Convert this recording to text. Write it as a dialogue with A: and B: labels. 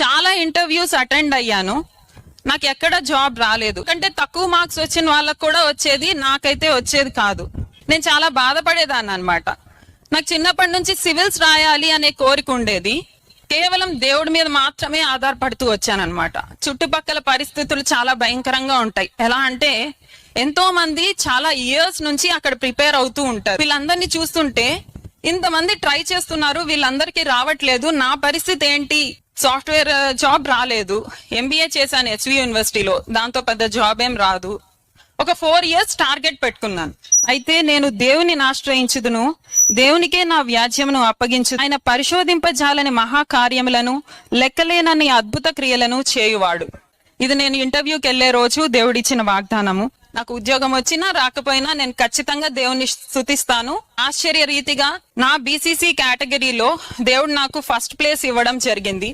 A: చాలా interviews attend అయ్యాను, నాకు ఎక్కడ జాబ్ రాలేదు. అంటే తక్కువ మార్క్స్ వచ్చిన వాళ్ళకు కూడా వచ్చేది, నాకైతే వచ్చేది కాదు. నేను చాలా బాధపడేదాన్ని అనమాట. నాకు చిన్నప్పటి నుంచి సివిల్స్ రాయాలి అనే కోరిక ఉండేది. కేవలం దేవుడి మీద మాత్రమే ఆధారపడుతూ వచ్చానన్నమాట. చుట్టుపక్కల పరిస్థితులు చాలా భయంకరంగా ఉంటాయి. ఎలా అంటే ఎంతో మంది చాలా ఇయర్స్ నుంచి అక్కడ ప్రిపేర్ అవుతూ ఉంటారు. వీళ్ళందరినీ చూస్తుంటే ఇంతమంది ట్రై చేస్తున్నారు, వీళ్ళందరికీ రావట్లేదు. నా పరిస్థితి ఏంటి? సాఫ్ట్వేర్ జాబ్ రాలేదు, ఎంబీఏ చేశాను హెచ్వి యూనివర్సిటీలో, దాంతో పెద్ద జాబ్ ఏం రాదు. ఒక 4 years టార్గెట్ పెట్టుకున్నాను. అయితే నేను దేవుని ఆశ్రయించుదును, దేవునికే నా వ్యాజ్యమును అప్పగించు, ఆయన పరిశోధింపజాలని మహాకార్యములను లెక్కలేనని అద్భుత క్రియలను చేయువాడు. ఇది నేను ఇంటర్వ్యూకి వెళ్లే రోజు దేవుడిచ్చిన వాగ్దానము. నాకు ఉద్యోగం వచ్చినా రాకపోయినా నేను ఖచ్చితంగా దేవుని స్తుతిస్తాను. ఆశ్చర్య రీతిగా నా బీసీసీ కేటగిరీలో దేవుడు నాకు ఫస్ట్ ప్లేస్ ఇవ్వడం జరిగింది.